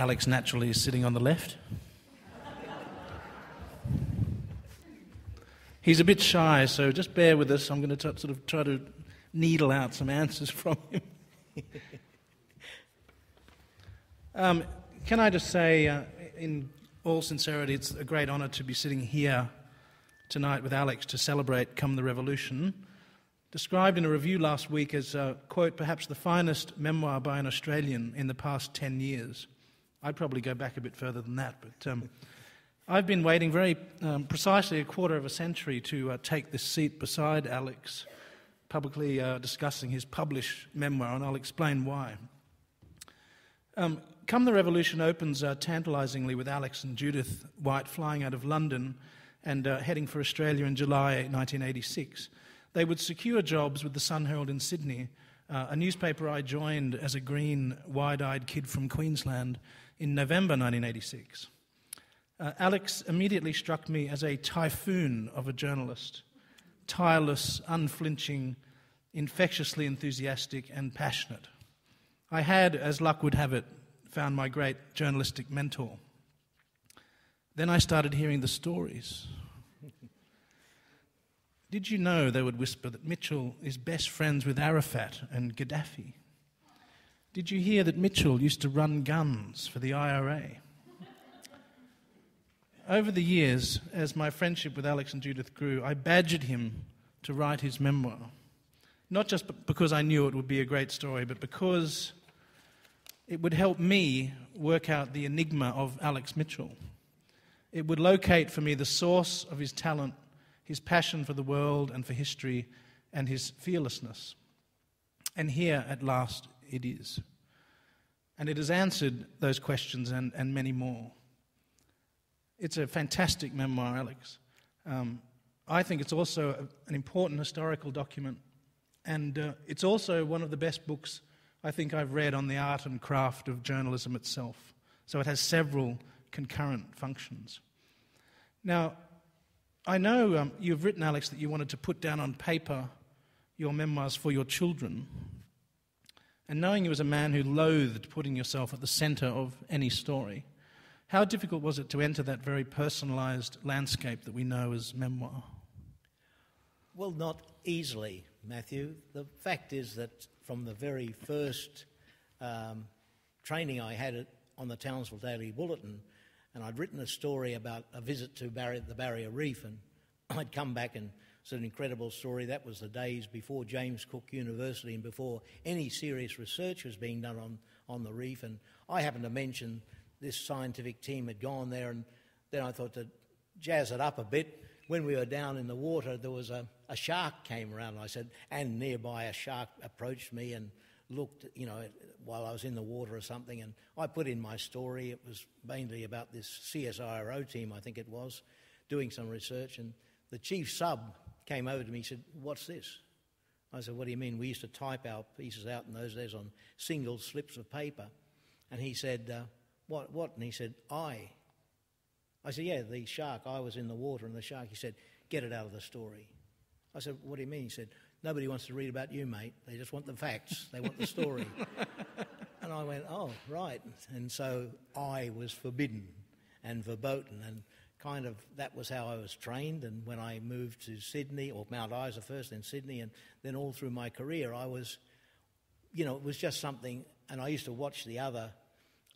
Alex naturally is sitting on the left. He's a bit shy, so just bear with us. I'm going to try to needle out some answers from him. Can I just say, in all sincerity, it's a great honour to be sitting here tonight with Alex to celebrate Come the Revolution, described in a review last week as, quote, perhaps the finest memoir by an Australian in the past 10 years. I'd probably go back a bit further than that, but I've been waiting very precisely a quarter of a century to take this seat beside Alex, publicly discussing his published memoir, and I'll explain why. Come the Revolution opens tantalisingly with Alex and Judith White flying out of London and heading for Australia in July 1986. They would secure jobs with the Sun Herald in Sydney, a newspaper I joined as a green, wide-eyed kid from Queensland in November 1986. Alex immediately struck me as a typhoon of a journalist, tireless, unflinching, infectiously enthusiastic and passionate. I had, as luck would have it, found my great journalistic mentor. Then I started hearing the stories. Did you know, they would whisper, that Mitchell is best friends with Arafat and Gaddafi? Did you hear that Mitchell used to run guns for the IRA? Over the years, as my friendship with Alex and Judith grew, I badgered him to write his memoir. Not just because I knew it would be a great story, but because it would help me work out the enigma of Alex Mitchell. It would locate for me the source of his talent, his passion for the world and for history, and his fearlessness. And here, at last, it is. And it has answered those questions and many more. It's a fantastic memoir, Alex. I think it's also an important historical document, and it's also one of the best books I think I've read on the art and craft of journalism itself. So it has several concurrent functions. Now, I know you've written, Alex, that you wanted to put down on paper your memoirs for your children. And knowing you as a man who loathed putting yourself at the centre of any story, how difficult was it to enter that very personalised landscape that we know as memoir? Well, not easily, Matthew. The fact is that from the very first training I had on the Townsville Daily Bulletin, and I'd written a story about a visit to the Barrier Reef, and I'd come back and it's an incredible story. That was the days before James Cook University and before any serious research was being done on the reef, and I happened to mention this scientific team had gone there, and then I thought to jazz it up a bit. When we were down in the water, there was a shark came around, and I said, and nearby a shark approached me and looked, while I was in the water or something, and I put in my story. It was mainly about this CSIRO team, I think it was, doing some research, and the chief sub came over to me and said, "What's this?" I said, "What do you mean? We used to type our pieces out in those days on single slips of paper." And he said, What? And he said, I said, "Yeah, the shark. I was in the water and the shark." He said, "Get it out of the story." I said, "What do you mean?" He said, "Nobody wants to read about you, mate. They just want the facts. They want the story." And I went, "Oh, right." And so I was forbidden and verboten, and kind of that was how I was trained. And when I moved to Sydney, or Mount Isa first, then Sydney, and then all through my career, I was, it was just something. And I used to watch the other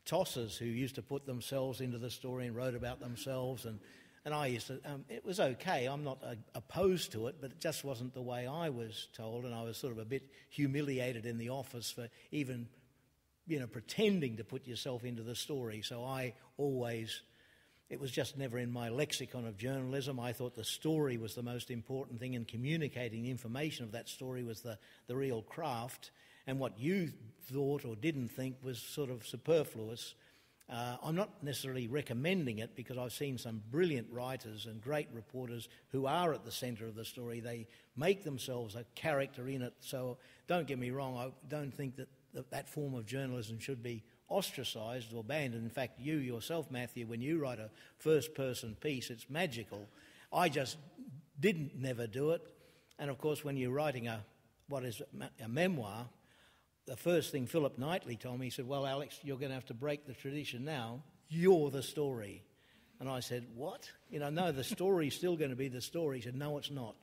tossers who used to put themselves into the story and wrote about themselves, and I used to, it was okay, I'm not opposed to it, but it just wasn't the way I was told, and I was sort of a bit humiliated in the office for even, pretending to put yourself into the story. So it was just never in my lexicon of journalism. I thought the story was the most important thing, and communicating the information of that story was the real craft, and what you thought or didn't think was sort of superfluous. I'm not necessarily recommending it, because I've seen some brilliant writers and great reporters who are at the centre of the story. They make themselves a character in it. So don't get me wrong, I don't think that form of journalism should be ostracised or banned. And in fact, you yourself, Matthew, when you write a first-person piece, it's magical. I just never do it. And of course, when you're writing what is a memoir, the first thing Philip Knightley told me, he said, well, Alex, you're going to have to break the tradition now. You're the story. And I said, what? No, the story's still going to be the story. He said, no, it's not.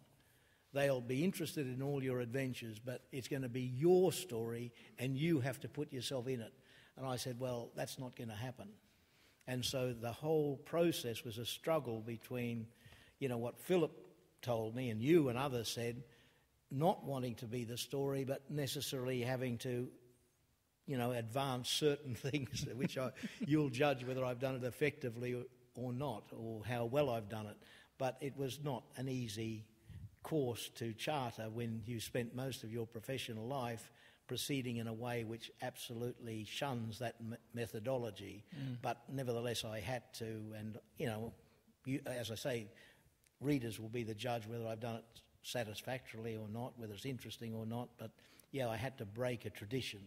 They'll be interested in all your adventures, but it's going to be your story and you have to put yourself in it. And I said, well, that's not going to happen. And so the whole process was a struggle between, what Philip told me and you and others said, not wanting to be the story, but necessarily having to, advance certain things, which you'll judge whether I've done it effectively or not, or how well I've done it. But it was not an easy course to charter when you spent most of your professional life proceeding in a way which absolutely shuns that methodology. But nevertheless, I had to, and, as I say, readers will be the judge whether I've done it satisfactorily or not, whether it's interesting or not. But, yeah, I had to break a tradition.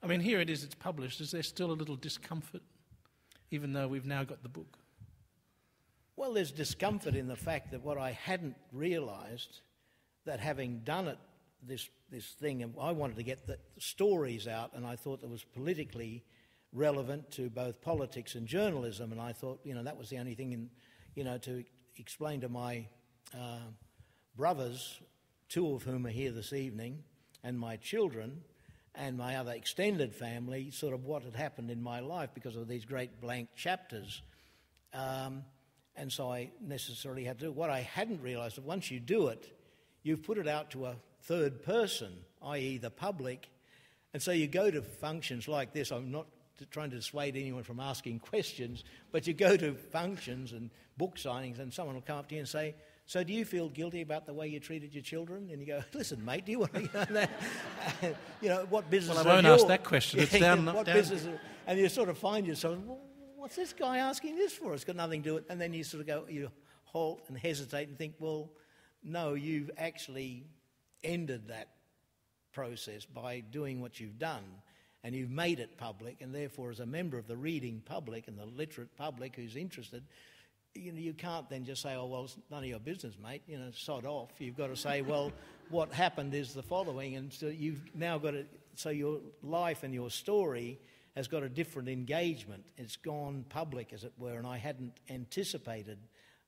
I mean, here it is, it's published. Is there still a little discomfort, even though we've now got the book? Well, there's discomfort in the fact that what I hadn't realised, that having done it, this thing, and I wanted to get the stories out, and I thought that was politically relevant to both politics and journalism, and I thought, that was the only thing, to explain to my brothers, two of whom are here this evening, and my children, and my other extended family, sort of what had happened in my life because of these great blank chapters. And so I necessarily had to do it. What I hadn't realised, that once you do it, you've put it out to a third person, i.e. the public, and so you go to functions like this. I'm not trying to dissuade anyone from asking questions, but you go to functions and book signings and someone will come up to you and say, so do you feel guilty about the way you treated your children? And you go, listen, mate, do you want to that? What business Well, I won't ask that question. It's down. Business? And you sort of find yourself, well, what's this guy asking this for? It's got nothing to do with it. And then you sort of go, you halt and hesitate and think, well, no, you've actually ended that process by doing what you've done. And you've made it public, and therefore as a member of the reading public and the literate public who's interested, you can't then just say, oh, well, it's none of your business, mate, sod off. You've got to say, well, what happened is the following, and so you've now got to, so your life and your story has got a different engagement. It's gone public, as it were, and I hadn't anticipated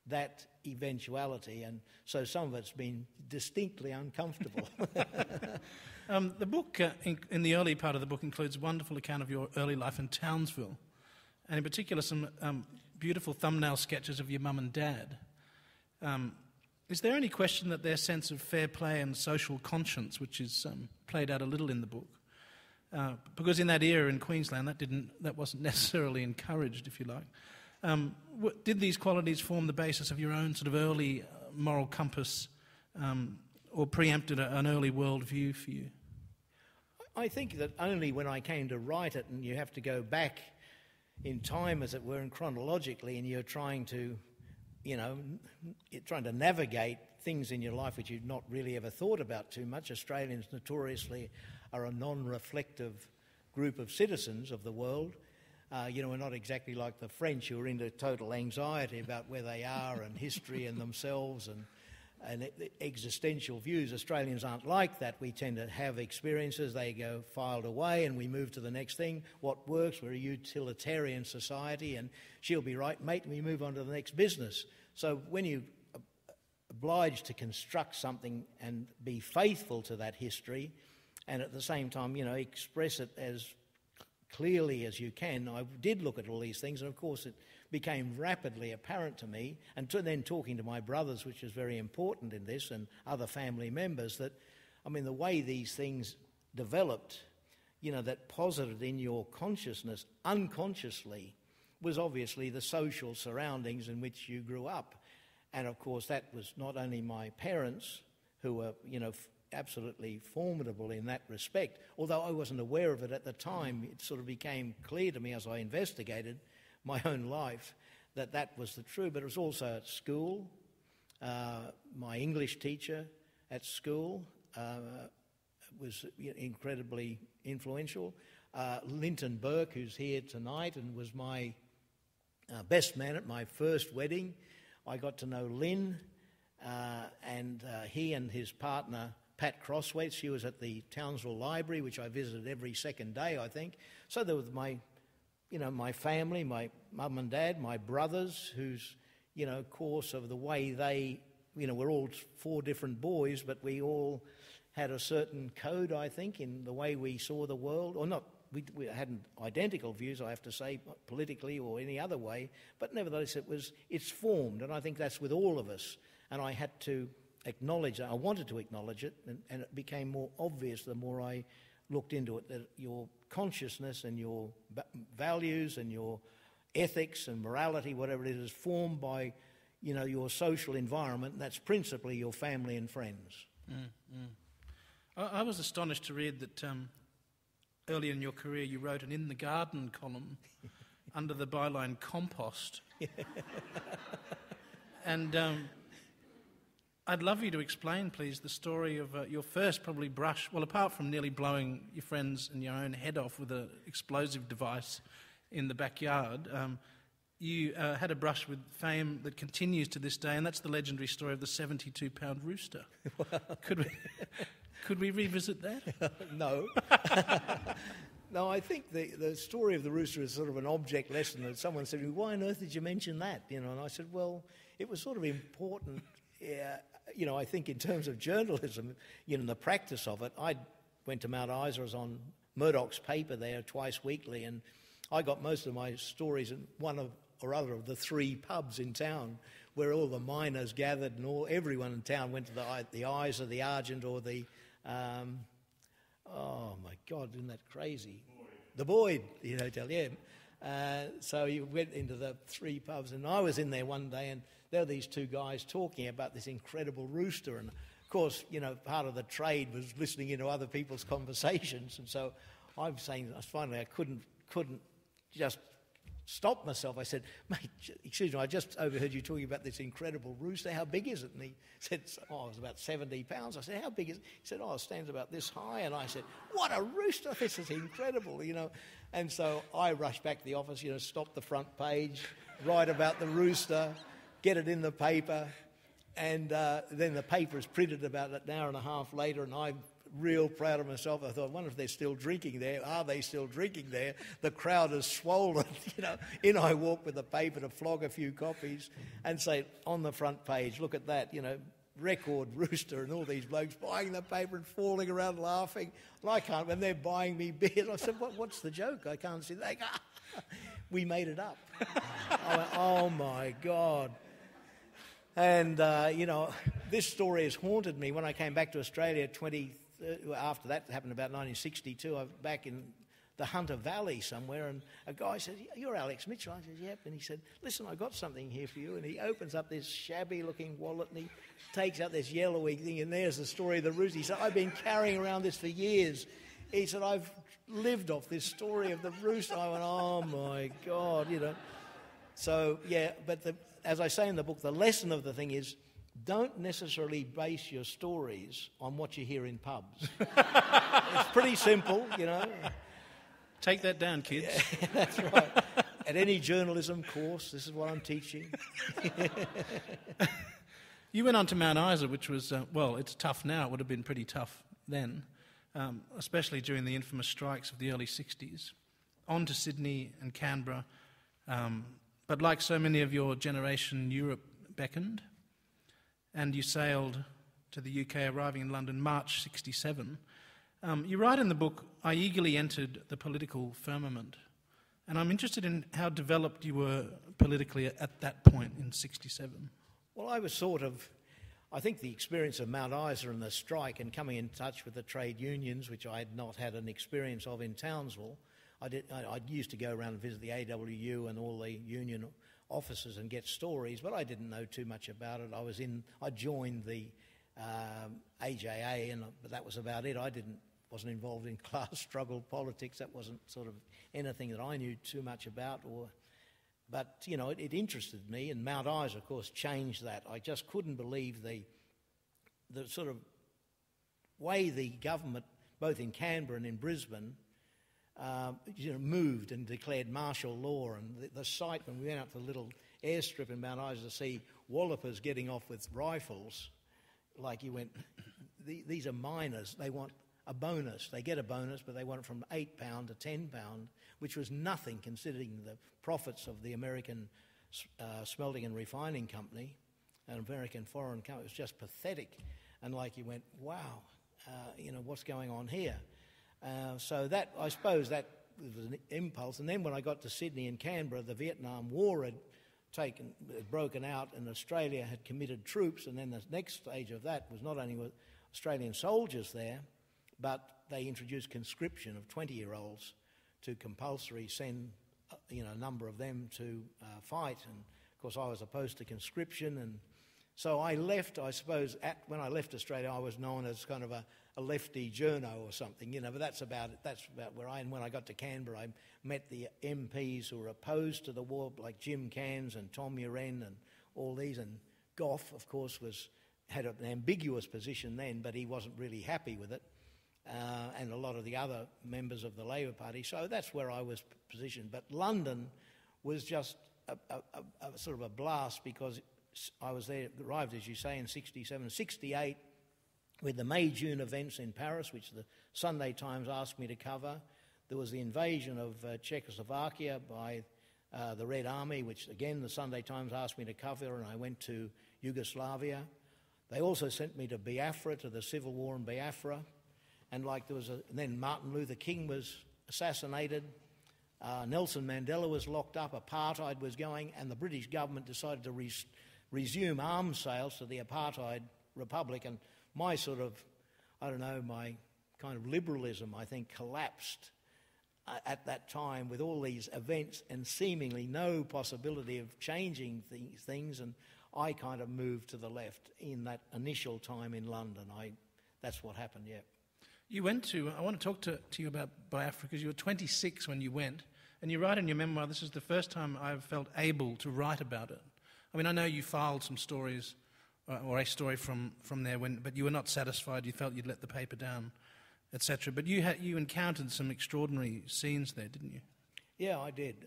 that eventuality, and so some of it's been distinctly uncomfortable. The book, in the early part of the book, includes a wonderful account of your early life in Townsville, and in particular some beautiful thumbnail sketches of your mum and dad. Is there any question that their sense of fair play and social conscience, which is played out a little in the book, because in that era in Queensland that wasn't necessarily encouraged, if you like. Did these qualities form the basis of your own sort of early moral compass, or preempted an early worldview for you? I think that only when I came to write it, and you have to go back in time, as it were, and chronologically, and you're trying to, trying to navigate things in your life which you've not really ever thought about too much. Australians notoriously are a non-reflective group of citizens of the world. We're not exactly like the French, who are into total anxiety about where they are and history and themselves and existential views. Australians aren't like that. We tend to have experiences, they go filed away, and we move to the next thing. What works? We're a utilitarian society, and she'll be right, mate, and we move on to the next business. So when you obliged to construct something and be faithful to that history, and at the same time, express it as clearly as you can. I did look at all these things, and of course it became rapidly apparent to me, and then talking to my brothers, which is very important in this, and other family members, that, the way these things developed, that posited in your consciousness unconsciously was obviously the social surroundings in which you grew up. And of course that was not only my parents, who were, absolutely formidable in that respect, although I wasn't aware of it at the time. It sort of became clear to me as I investigated my own life that was the truth. But it was also at school. My English teacher at school was incredibly influential. Linton Burke, who's here tonight and was my best man at my first wedding. I got to know Lynn, and he and his partner Pat Crossway. She was at the Townsville Library, which I visited every second day, I think. So there was my family, my mum and dad, my brothers, whose, course of the way they, we're all 4 different boys, but we all had a certain code, I think, in the way we saw the world, or not. We hadn't identical views, I have to say, politically or any other way, but nevertheless it's formed, and I think that's with all of us. And I had to acknowledge that. I wanted to acknowledge it, and it became more obvious the more I looked into it, that your consciousness and your values and your ethics and morality, whatever it is formed by, your social environment, and that's principally your family and friends. I was astonished to read that early in your career you wrote an In the Garden column under the byline compost. And I'd love you to explain, please, the story of your first probably brush, well, apart from nearly blowing your friends and your own head off with an explosive device in the backyard, you had a brush with fame that continues to this day, and that's the legendary story of the 72-pound rooster. Could we revisit that? No. No, I think the story of the rooster is sort of an object lesson. That someone said, why on earth did you mention that? And I said, well, it was sort of important, I think in terms of journalism, the practice of it. I went to Mount Isa, I was on Murdoch's paper there twice weekly, and I got most of my stories in one or other of the 3 pubs in town where all the miners gathered and everyone in town went to the Isa, the Argent, or the... oh my God, isn't that crazy? The Boyd, hotel, yeah. So you went into the 3 pubs, and I was in there one day, and there were these 2 guys talking about this incredible rooster, and of course, part of the trade was listening into other people's conversations, and so I'm saying, finally, I couldn't just stop myself. I said, mate, excuse me, I just overheard you talking about this incredible rooster. How big is it? And he said, it was about 70 pounds. I said, how big is it? He said, it stands about this high. And I said, what a rooster. This is incredible, And so I rushed back to the office, stop the front page, write about the rooster, get it in the paper. And then the paper is printed about an hour and a half later, and I'm real proud of myself. I thought, I wonder if they're still drinking there. Are they still drinking there? The crowd is swollen. In I walk with the paper to flog a few copies and say, on the front page, look at that, record rooster, and all these blokes buying the paper and falling around laughing. And I can't, when they're buying me beers, I said, what's the joke? I can't see. They go, we made it up. I went, oh my God. And, this story has haunted me. When I came back to Australia after that happened about 1962, I was back in the Hunter Valley somewhere, and a guy said, you're Alex Mitchell? I said, yep. And he said, listen, I got something here for you. And he opens up this shabby-looking wallet, and he takes out this yellowy thing, and there's the story of the rooster. He said, I've been carrying around this for years. He said, I've lived off this story of the rooster. I went, oh, my God, So, yeah, but as I say in the book, the lesson of the thing is, don't necessarily base your stories on what you hear in pubs. It's pretty simple, Take that down, kids. Yeah, that's right. At any journalism course, this is what I'm teaching. You went on to Mount Isa, which was, it's tough now. It would have been pretty tough then, especially during the infamous strikes of the early 60s. On to Sydney and Canberra. But like so many of your generation, Europe beckoned, and you sailed to the UK, arriving in London March 67. You write in the book, I eagerly entered the political firmament. And I'm interested in how developed you were politically at that point in 67. Well, I was I think the experience of Mount Isa and the strike and coming in touch with the trade unions, which I had not had an experience of in Townsville. I used to go around and visit the AWU and all the union offices and get stories, but I didn't know too much about it. I joined the AJA, but that was about it. I wasn't involved in class struggle politics. That wasn't sort of anything that I knew too much about. But it interested me, and Mount Isa, of course, changed that. I just couldn't believe the sort of way the government, both in Canberra and in Brisbane, moved and declared martial law, and the sight when we went out to the little airstrip in Mount Isa to see wallopers getting off with rifles, like you went, these are miners. They want a bonus. They get a bonus, but they want it from £8 to £10, which was nothing considering the profits of the American Smelting and Refining Company, an American foreign company. It was just pathetic. And like you went, wow, what's going on here? So that, I suppose that was an impulse. And then when I got to Sydney and Canberra, the Vietnam War had broken out, and Australia had committed troops, and then the next stage of that was not only were Australian soldiers there, but they introduced conscription of 20-year-olds to compulsory send a number of them to fight. And of course I was opposed to conscription, and so I left. I suppose when I left Australia I was known as kind of a lefty journo or something, but that's about it. That's about where and when I got to Canberra I met the MPs who were opposed to the war, like Jim Cairns and Tom Uren and all these, and Gough of course had an ambiguous position then, but he wasn't really happy with it, and a lot of the other members of the Labor Party. So that's where I was positioned. But London was just a sort of a blast, because I was there, arrived as you say in 67, 68, with the May June events in Paris, which the Sunday Times asked me to cover. There was the invasion of Czechoslovakia by the Red Army, which again the Sunday Times asked me to cover, and I went to Yugoslavia. They also sent me to Biafra, to the civil war in Biafra, and then Martin Luther King was assassinated, Nelson Mandela was locked up, apartheid was going, and the British government decided to resume arms sales to the apartheid republic, and my my kind of liberalism, I think, collapsed at that time with all these events and seemingly no possibility of changing these things, and I kind of moved to the left in that initial time in London. That's what happened, yeah. You went to, I want to talk to you about Biafra, because you were 26 when you went, and you write in your memoir, this is the first time I've felt able to write about it. I mean, I know you filed some stories, or a story from there, but you were not satisfied, you felt you'd let the paper down, etc. But you encountered some extraordinary scenes there, didn't you? Yeah, I did.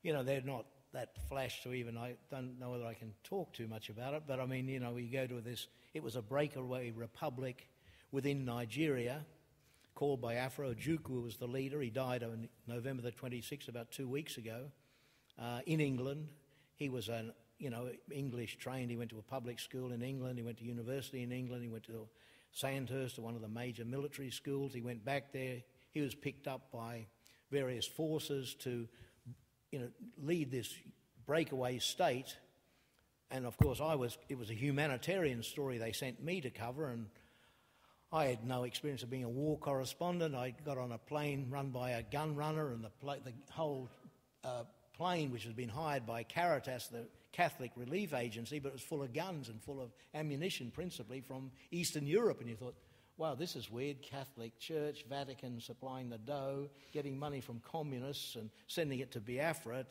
They're not that flash to even, I don't know whether I can talk too much about it, but I mean, we go to this, it was a breakaway republic within Nigeria called Biafra. Ojukwu was the leader. He died on November the 26th, about 2 weeks ago, in England. He was English trained. He went to a public school in England. He went to university in England. He went to Sandhurst, one of the major military schools. He went back there. He was picked up by various forces to, lead this breakaway state. And of course, it was a humanitarian story they sent me to cover, and I had no experience of being a war correspondent. I got on a plane run by a gun runner, and the whole plane, which had been hired by Caritas, the Catholic Relief Agency, but it was full of guns and full of ammunition, principally from Eastern Europe. And you thought, wow, this is weird. Catholic Church, Vatican supplying the dough, getting money from communists and sending it to Biafra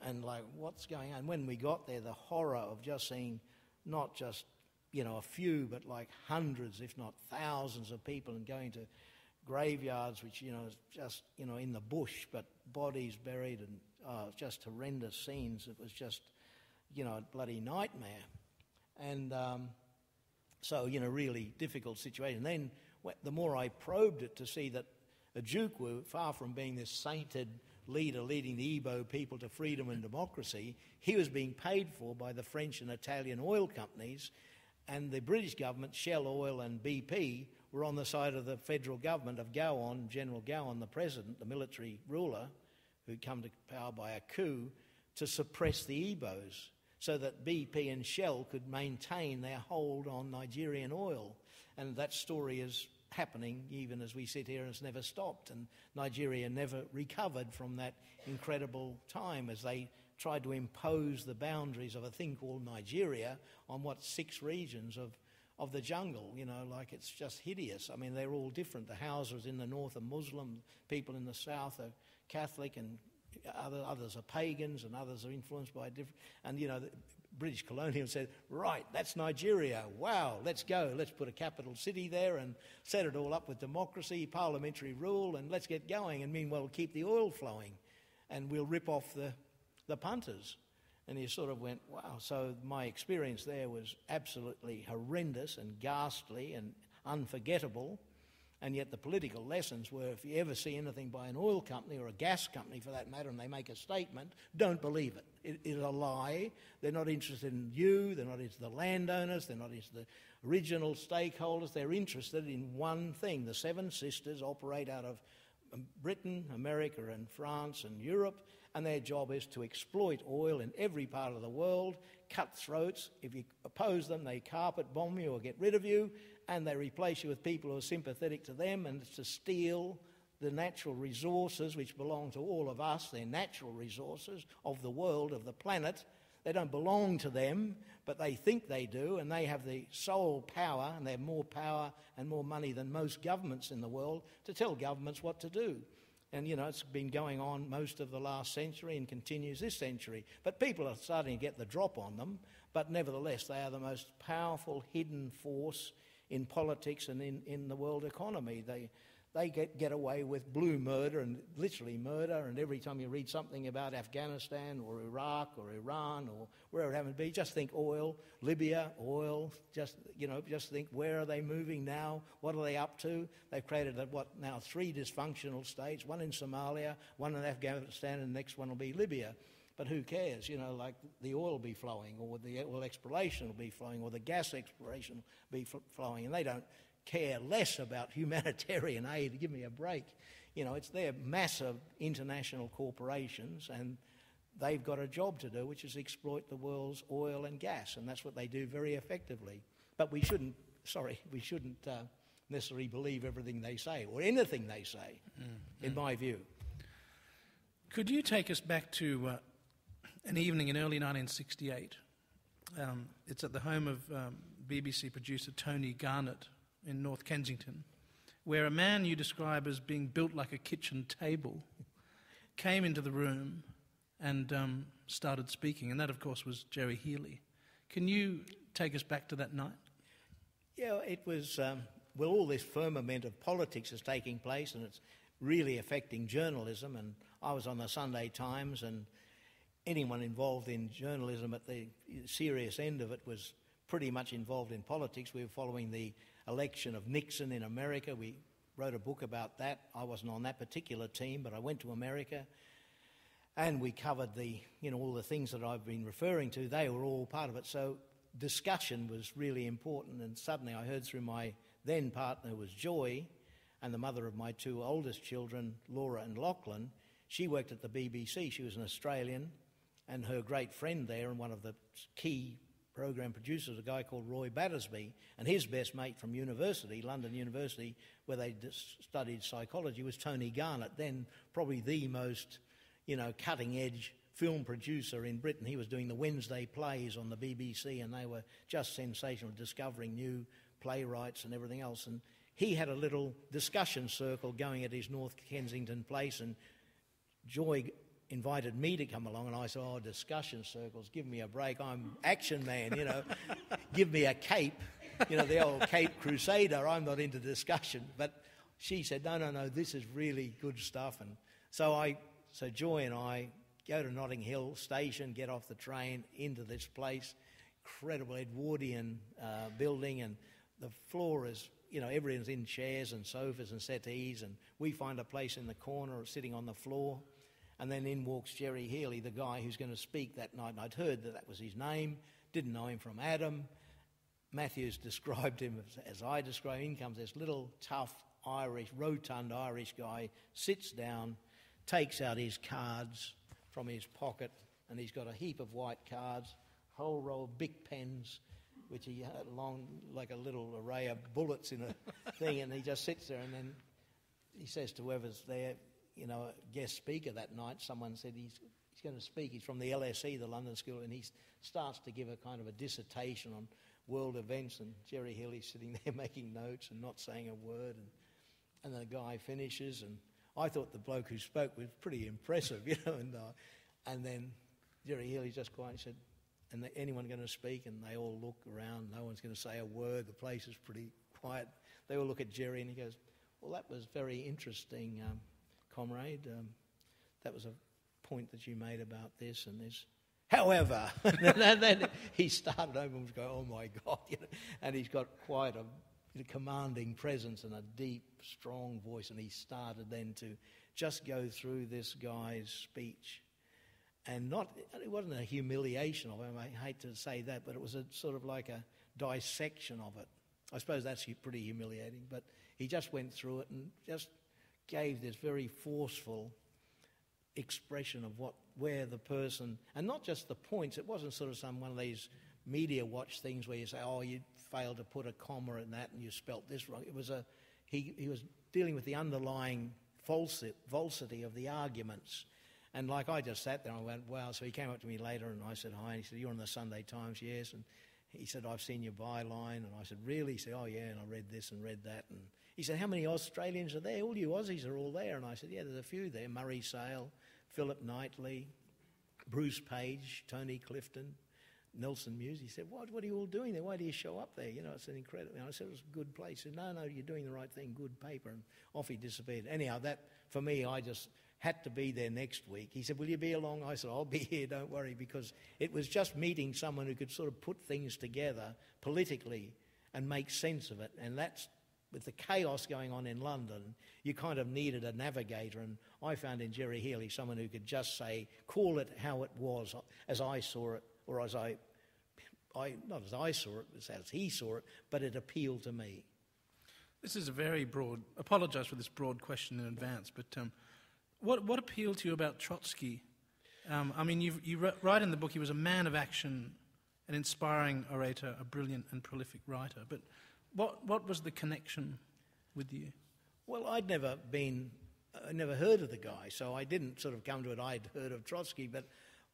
and what's going on? When we got there, the horror of just seeing not just a few, but like hundreds, if not thousands of people, and going to graveyards, which, is just, in the bush, but bodies buried, and just horrendous scenes. It was just, a bloody nightmare. And so, really difficult situation. Then the more I probed it to see that Ojukwu, far from being this sainted leader leading the Igbo people to freedom and democracy, he was being paid for by the French and Italian oil companies. And the British government, Shell Oil and BP, were on the side of the federal government of Gowon, General Gowon, the president, the military ruler, who'd come to power by a coup, to suppress the Igbos so that BP and Shell could maintain their hold on Nigerian oil. And that story is happening even as we sit here, and it's never stopped. And Nigeria never recovered from that incredible time as they tried to impose the boundaries of a thing called Nigeria on 6 regions of the jungle. It's just hideous. I mean, they're all different. The Hausas in the north are Muslim, people in the south are Catholic, and others are pagans, and others are influenced by different. And the British colonials said, right, that's Nigeria. Wow, let's go. Let's put a capital city there and set it all up with democracy, parliamentary rule, and let's get going. And meanwhile, we'll keep the oil flowing, and we'll rip off the punters. And you sort of went, wow. So my experience there was absolutely horrendous and ghastly and unforgettable. And yet the political lessons were, if you ever see anything by an oil company or a gas company for that matter and they make a statement, don't believe it. It is a lie. They're not interested in you, they're not interested in the landowners, they're not interested in the original stakeholders, they're interested in one thing. The Seven Sisters operate out of Britain, America and France and Europe, and their job is to exploit oil in every part of the world, cut throats. If you oppose them, they carpet bomb you or get rid of you, and they replace you with people who are sympathetic to them, and it's to steal the natural resources which belong to all of us. They're natural resources of the world, of the planet. They don't belong to them, but they think they do, and they have the sole power, and they have more power and more money than most governments in the world to tell governments what to do. And, you know, it's been going on most of the last century and continues this century. But people are starting to get the drop on them, but nevertheless they are the most powerful hidden force in politics and in the world economy. They get away with blue murder and literally murder, and every time you read something about Afghanistan or Iraq or Iran or wherever it happens to be, just think oil, Libya, oil, just think where are they moving now, what are they up to? They've created now 3 dysfunctional states, one in Somalia, one in Afghanistan, and the next one will be Libya. But who cares? You know, like the oil will be flowing, or the oil exploration will be flowing, or the gas exploration will be flowing, and they don't care less about humanitarian aid. Give me a break. You know, it's their massive international corporations, and they've got a job to do, which is exploit the world's oil and gas, and that's what they do very effectively. But we shouldn't necessarily believe everything they say, or anything they say, in my view. Could you take us back to an evening in early 1968? It's at the home of BBC producer Tony Garnett in North Kensington, where a man you describe as being built like a kitchen table came into the room and started speaking, and that, of course, was Jerry Healy. Can you take us back to that night? Yeah, it was, all this firmament of politics is taking place, and it's really affecting journalism, and I was on the Sunday Times, and anyone involved in journalism at the serious end of it was pretty much involved in politics. We were following the election of Nixon in America. We wrote a book about that. I wasn't on that particular team, but I went to America, and we covered all the things that I've been referring to. They were all part of it. So discussion was really important, and suddenly I heard through my then partner was Joy, and the mother of my 2 oldest children, Laura and Lachlan. She worked at the BBC. She was an Australian, and her great friend there and one of the key program producers, a guy called Roy Battersby, and his best mate from university, London University, where they studied psychology, was Tony Garnett, then probably the most, cutting-edge film producer in Britain. He was doing the Wednesday plays on the BBC, and they were just sensational, discovering new playwrights and everything else. And he had a little discussion circle going at his North Kensington place, and Joy invited me to come along, and I said, discussion circles, give me a break. I'm action man, give me a cape, the old Cape Crusader. I'm not into discussion. But she said, no, this is really good stuff. And so Joy and I go to Notting Hill Station, get off the train into this place, incredible Edwardian building, and the floor is, everyone's in chairs and sofas and settees, and we find a place in the corner sitting on the floor. And then in walks Jerry Healy, the guy who's going to speak that night. And I'd heard that was his name, didn't know him from Adam. Matthews described him as I described him. In comes this little, tough, rotund Irish guy, sits down, takes out his cards from his pocket, and he's got a heap of white cards, whole row of big pens, which he had along like a little array of bullets in a thing, and he just sits there, and then he says to whoever's there, a guest speaker that night, someone said he's going to speak. He's from the LSE, the London School, and he starts to give a kind of a dissertation on world events, and Jerry Healy's sitting there making notes and not saying a word, and the guy finishes, and I thought the bloke who spoke was pretty impressive, and then Jerry Healy just quietly said, and anyone going to speak? And they all look around, no one's going to say a word, the place is pretty quiet. They all look at Jerry, and he goes, well, that was very interesting, comrade, that was a point that you made about this and this. However, and then he started over and was going, oh my God, and he's got quite a commanding presence and a deep, strong voice, and he started then to just go through this guy's speech. And it wasn't a humiliation of him, I hate to say that, but it was a sort of like a dissection of it. I suppose that's pretty humiliating, but he just went through it and just gave this very forceful expression of where the person, and not just the points, it wasn't sort of one of these media watch things where you say, oh, you failed to put a comma in that and you spelt this wrong. It was he was dealing with the underlying falsity of the arguments. And like I just sat there and I went, wow. So he came up to me later and I said, hi. And he said, you're on the Sunday Times? Yes. And he said, I've seen your byline. And I said, really? He said, oh, yeah. And I read this and read that. And he said, how many Australians are there? All you Aussies are all there. And I said, yeah, there's a few there. Murray Sale, Philip Knightley, Bruce Page, Tony Clifton, Nelson Muse. He said, what are you all doing there? Why do you show up there? It's an incredible... And I said, it was a good place. He said, no, you're doing the right thing, good paper. And off he disappeared. Anyhow, that, for me, I just had to be there next week. He said, will you be along? I said, I'll be here, don't worry, because it was just meeting someone who could sort of put things together politically and make sense of it. And that's, with the chaos going on in London, you kind of needed a navigator. And I found in Jerry Healy someone who could just say, call it how it was, as I saw it, or as I not as I saw it, as he saw it, but it appealed to me. This is a very broad... Apologise for this broad question in advance, but what appealed to you about Trotsky? I mean, you write in the book he was a man of action, an inspiring orator, a brilliant and prolific writer. But what was the connection with you? Well, I never heard of the guy, so I didn't sort of come to it. I'd heard of Trotsky, but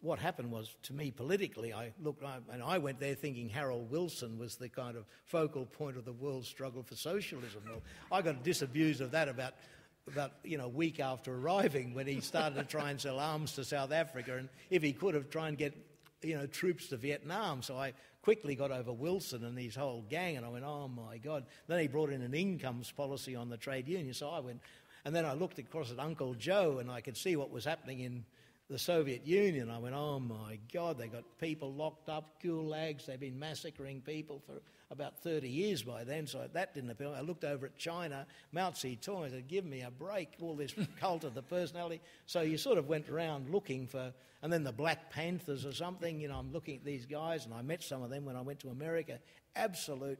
what happened was, to me politically, I went there thinking Harold Wilson was the kind of focal point of the world struggle for socialism. Well, I got disabused of that about a week after arriving, when he started to try and sell arms to South Africa, and if he could have tried and get troops to Vietnam. So I quickly got over Wilson and his whole gang, and I went, oh my God. Then he brought in an incomes policy on the trade union, so I went, and then I looked across at Uncle Joe and I could see what was happening in the Soviet Union. I went, oh my God, they got people locked up, gulags, they've been massacring people for about 30 years by then, so that didn't appeal. I looked over at China, Mao Zedong, I said, give me a break, all this cult of the personality. So you sort of went around looking for, and then the Black Panthers or something, I'm looking at these guys, and I met some of them when I went to America, absolute,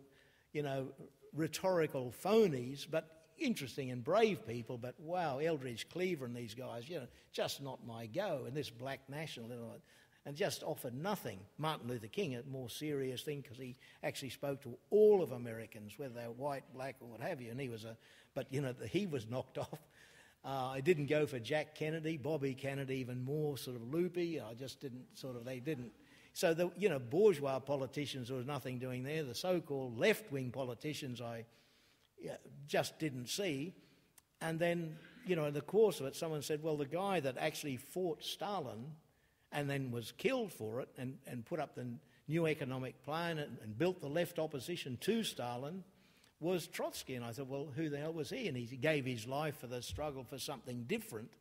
rhetorical phonies, but interesting and brave people, but wow, Eldridge Cleaver and these guys, just not my go. And this black national, and just offered nothing. Martin Luther King, a more serious thing, because he actually spoke to all of Americans, whether they were white, black, or what have you. And he was he was knocked off. I didn't go for Jack Kennedy, Bobby Kennedy, even more sort of loopy. I just didn't they didn't. So the bourgeois politicians, there was nothing doing there. The so-called left-wing politicians, I just didn't see. And then, in the course of it, someone said, well, the guy that actually fought Stalin and then was killed for it and put up the new economic plan and built the left opposition to Stalin was Trotsky. And I thought, well, who the hell was he? And he gave his life for the struggle for something different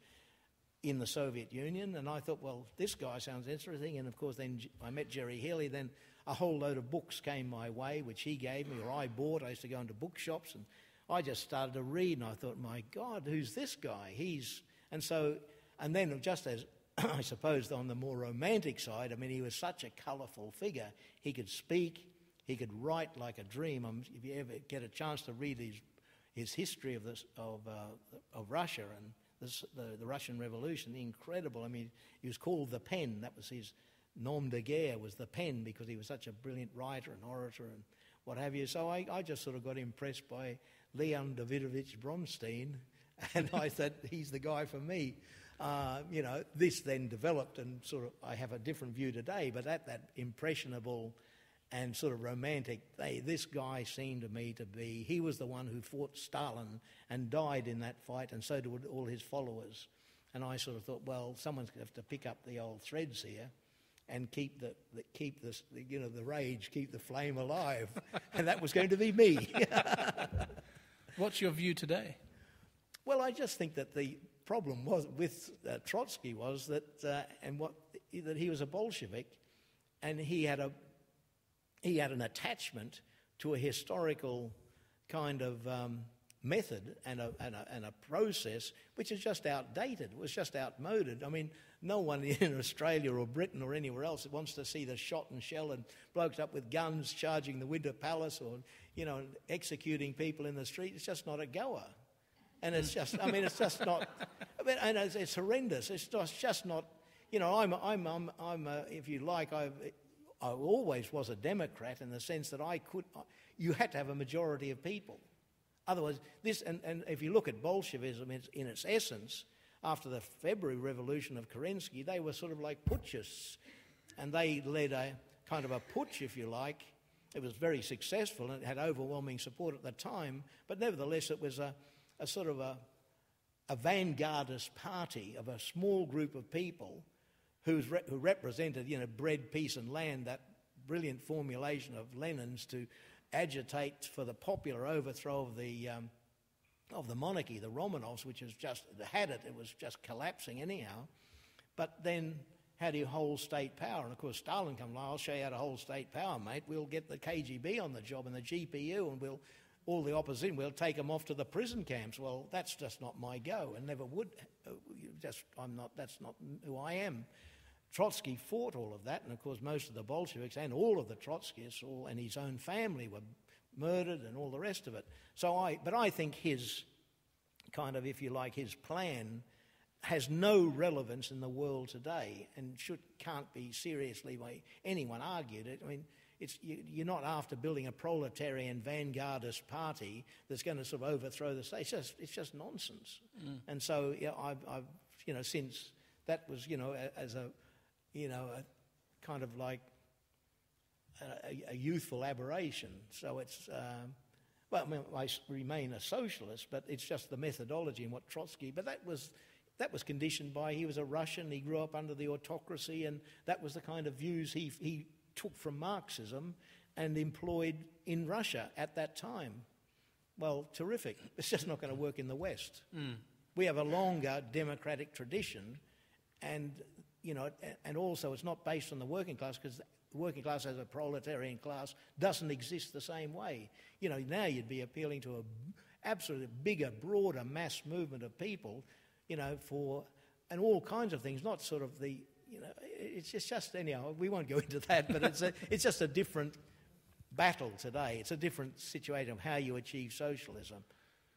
in the Soviet Union. And I thought, well, this guy sounds interesting. And, of course, then I met Jerry Healy. Then a whole load of books came my way, which he gave me or I bought. I used to go into bookshops and I just started to read, and I thought, my God, who's this guy? And then just as, I suppose, on the more romantic side, he was such a colourful figure. He could speak, he could write like a dream. If you ever get a chance to read his history of Russia and the Russian Revolution, incredible. He was called the Pen. That was his nom de guerre, was the Pen, because he was such a brilliant writer and orator and what have you. So I just sort of got impressed by Leon Davidovich Bronstein, and I thought, he's the guy for me. This then developed, and sort of I have a different view today, but at that impressionable and sort of romantic, this guy seemed to me to be, he was the one who fought Stalin and died in that fight, and so did all his followers. And I sort of thought, well, someone's going to have to pick up the old threads here and keep the rage, keep the flame alive. And that was going to be me. What's your view today? Well, I just think that the problem was with Trotsky was that, and what that he was a Bolshevik, and he had an attachment to a historical kind of method and a process which is just outdated. It was just outmoded. I mean, no one in Australia or Britain or anywhere else wants to see the shot and shell and blokes up with guns charging the Winter Palace or, executing people in the street. It's just not a goer. And it's just, I mean, it's just not, and it's horrendous. It's just not, if you like, I always was a Democrat in the sense that you had to have a majority of people. Otherwise, and if you look at Bolshevism in its essence, after the February Revolution of Kerensky, they were sort of like putschists, and they led a kind of a putsch, if you like. It was very successful and it had overwhelming support at the time, but nevertheless it was a sort of a vanguardist party of a small group of people who represented, bread, peace and land, that brilliant formulation of Lenin's to agitate for the popular overthrow of the monarchy, the Romanovs, which was it was just collapsing anyhow. But then how do you hold state power? And of course Stalin comes along, I'll show you how to hold state power, mate. We'll get the KGB on the job and the GPU, and all the opposition, we'll take them off to the prison camps. Well, that's just not my go, and never would. That's not who I am. Trotsky fought all of that, and of course most of the Bolsheviks and all of the Trotskyists, and his own family were murdered and all the rest of it. But I think his kind of, if you like, his plan has no relevance in the world today and can't be seriously by anyone argued it. I mean, you're not after building a proletarian vanguardist party that's going to sort of overthrow the state. It's just nonsense. Mm. And so I've since that was as a kind of like a youthful aberration. So it's I remain a socialist, but it's just the methodology and what Trotsky. But that was conditioned by he was a Russian. He grew up under the autocracy, and that was the kind of views he took from Marxism and employed in Russia at that time. Well, terrific. It's just not going to work in the West. Mm. We have a longer democratic tradition, and and also it's not based on the working class, because the working class as a proletarian class doesn't exist the same way. Now you'd be appealing to a absolutely bigger, broader mass movement of people, and all kinds of things, not sort of the. It's just anyhow. We won't go into that, but it's just a different battle today. It's a different situation of how you achieve socialism.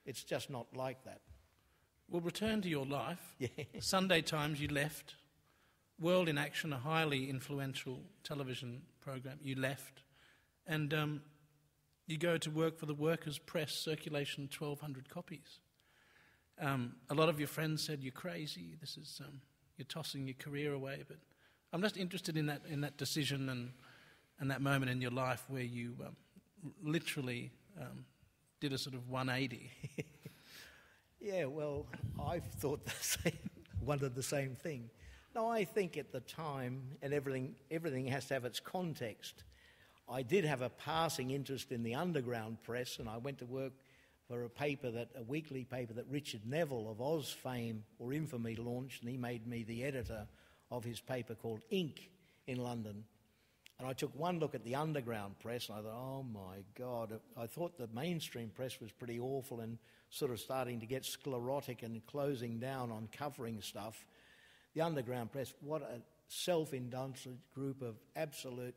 It's just not like that. We'll return to your life. Yeah. Sunday Times, you left. World in Action, a highly influential television program, you left. And you go to work for the Workers' Press, circulation 1,200 copies. A lot of your friends said you're crazy. This is you're tossing your career away. But I'm just interested in that decision and that moment in your life where you literally did a sort of 180. Yeah, well, I've thought wondered the same thing. No, I think at the time, and everything has to have its context. I did have a passing interest in the underground press, and I went to work for a weekly paper that Richard Neville of Oz fame or infamy launched, and he made me the editor of his paper called Ink in London. And I took one look at the underground press, and I thought, oh my God, I thought the mainstream press was pretty awful and sort of starting to get sclerotic and closing down on covering stuff. The underground press, what a self-indulgent group of absolute,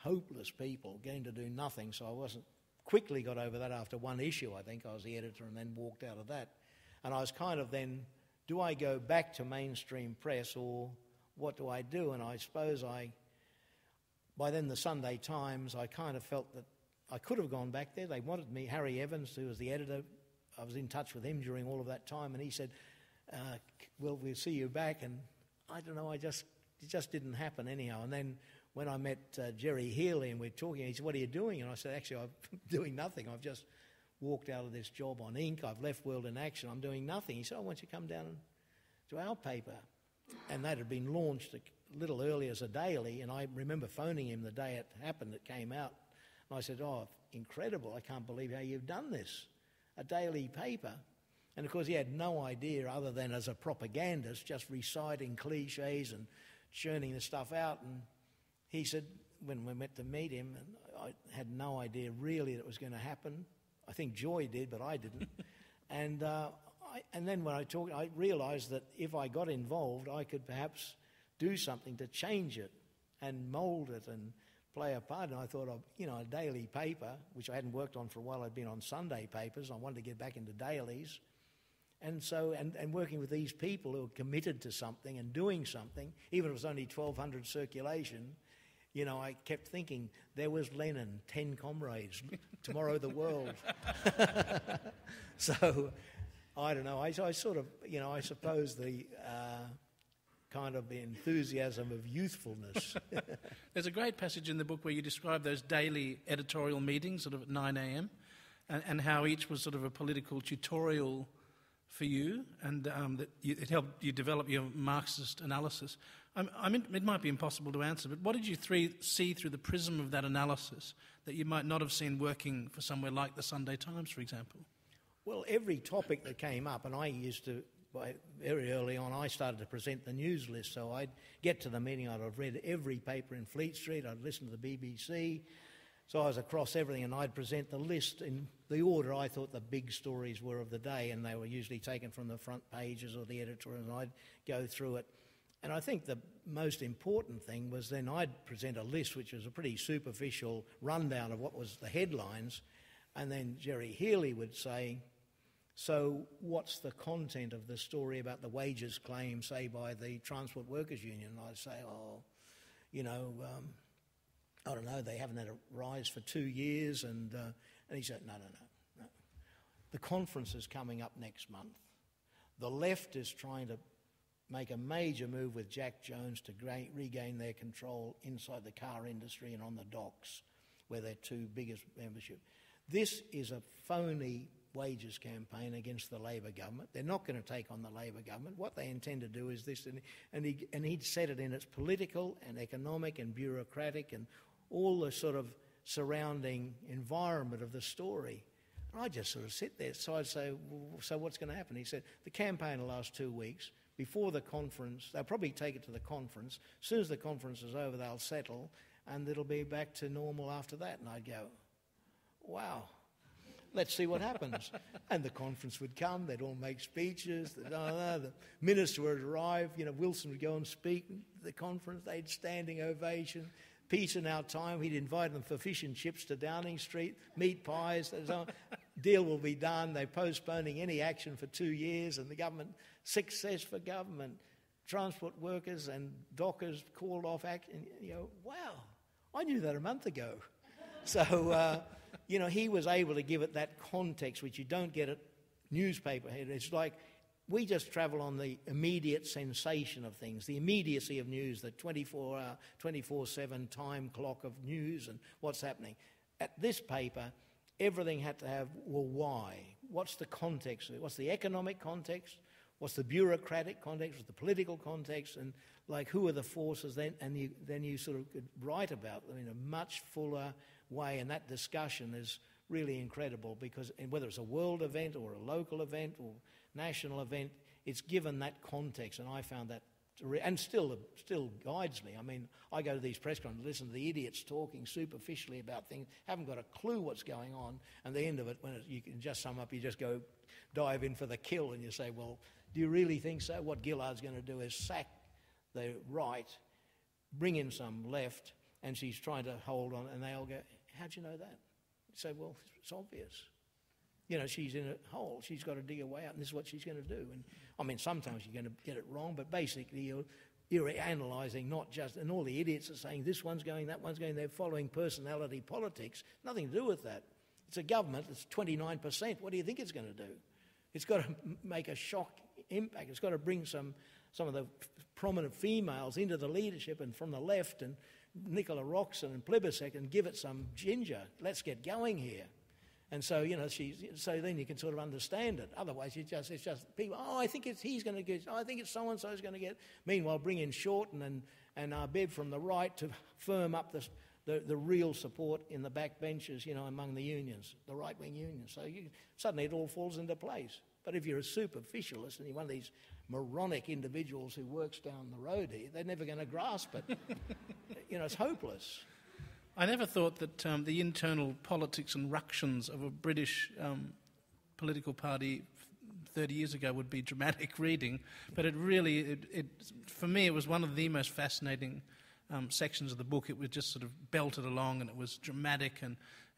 hopeless people going to do nothing. So I quickly got over that after one issue, I think. I was the editor and then walked out of that. And I was kind of then, do I go back to mainstream press or what do I do? And I suppose by then the Sunday Times, I kind of felt that I could have gone back there. They wanted me. Harry Evans, who was the editor, I was in touch with him during all of that time, and he said, we'll see you back. And I don't know, it just didn't happen anyhow. And then when I met Jerry Healy and we're talking, he said, what are you doing? And I said, actually, I'm doing nothing. I've just walked out of this job on Ink. I've left World in Action. I'm doing nothing. He said, I want you to come down to our paper. And that had been launched a little earlier as a daily, and I remember phoning him the day it happened, it came out. And I said, oh, incredible, I can't believe how you've done this. A daily paper. And of course he had no idea other than as a propagandist just reciting cliches and churning the stuff out. And he said, when we met to meet him, and I had no idea really that it was going to happen. I think Joy did, but I didn't. And then when I talked, I realised that if I got involved, I could perhaps do something to change it and mould it and play a part. And I thought of, a daily paper, which I hadn't worked on for a while. I'd been on Sunday papers. I wanted to get back into dailies. And so, and working with these people who are committed to something and doing something, even if it was only 1,200 circulation, I kept thinking, there was Lenin, 10 comrades, tomorrow the world. So, I don't know, I sort of, I suppose the kind of the enthusiasm of youthfulness. There's a great passage in the book where you describe those daily editorial meetings sort of at 9 a.m. and how each was sort of a political tutorial for you, and that it helped you develop your Marxist analysis. It might be impossible to answer, but what did you see through the prism of that analysis that you might not have seen working for somewhere like the Sunday Times, for example? Well, every topic that came up, and I used to, very early on, I started to present the news list, so I'd get to the meeting, I'd have read every paper in Fleet Street, I'd listen to the BBC, so I was across everything, and I'd present the list in the order I thought the big stories were of the day, and they were usually taken from the front pages or the editorial, and I'd go through it. And I think the most important thing was then I'd present a list, which was a pretty superficial rundown of what was the headlines, and then Jerry Healy would say, so what's the content of the story about the wages claim, say, by the Transport Workers Union? And I'd say, I don't know, they haven't had a rise for 2 years. And he said, no. The conference is coming up next month. The left is trying to make a major move with Jack Jones to regain their control inside the car industry and on the docks, where they're two biggest membership. This is a phony wages campaign against the Labor government. They're not going to take on the Labor government. What they intend to do is this, and he'd said it in its political and economic and bureaucratic and all the sort of surrounding environment of the story. And I just sort of sit there. So I'd say, well, so what's going to happen? He said, the campaign will last 2 weeks. Before the conference, they'll probably take it to the conference. As soon as the conference is over, they'll settle, and it'll be back to normal after that. And I'd go, wow, let's see what happens. And the conference would come, they'd all make speeches, the minister would arrive, Wilson would go and speak at the conference, they'd standing ovation. Peace in our time, he'd invite them for fish and chips to Downing Street, meat pies, deal will be done. They're postponing any action for 2 years, and the government, success for government, transport workers and dockers called off action. Wow, I knew that a month ago. So, he was able to give it that context, which you don't get at newspaper head. It's like we just travel on the immediate sensation of things, the immediacy of news, the 24-hour, 24/7 time clock of news and what's happening. At this paper, everything had to have, well, why? What's the context? What's the economic context? What's the bureaucratic context? What's the political context? And, who are the forces then? And then you sort of could write about them in a much fuller way, and that discussion is really incredible because whether it's a world event or a local event or national event, it's given that context, and I found that, and still guides me. I mean, I go to these press conferences, listen to the idiots talking superficially about things, haven't got a clue what's going on, and the end of it, you can just sum up, you just go dive in for the kill, and you say, well, do you really think so? What Gillard's going to do is sack the right, bring in some left, and she's trying to hold on, and they all go, how'd you know that? You say, well, it's obvious. She's in a hole. She's got to dig her way out, and this is what she's going to do. And I mean, sometimes you're going to get it wrong, but basically you're analysing not just, and all the idiots are saying this one's going, that one's going, they're following personality politics. Nothing to do with that. It's a government that's 29%. What do you think it's going to do? It's got to make a shock impact. It's got to bring some of the prominent females into the leadership and from the left, and Nicola Roxon and Plibersek, and give it some ginger. Let's get going here. And so, so then you can sort of understand it. Otherwise, it's just people, I think he's going to get, I think it's so-and-so's going to get. Meanwhile, bring in Shorten and Arbib from the right to firm up the real support in the backbenches, among the unions, the right-wing unions. So suddenly it all falls into place. But if you're a superficialist and you're one of these moronic individuals who works down the road here, they're never going to grasp it. It's hopeless. I never thought that the internal politics and ructions of a British political party 30 years ago would be dramatic reading, but for me, it was one of the most fascinating sections of the book. It was just sort of belted along, and it was dramatic,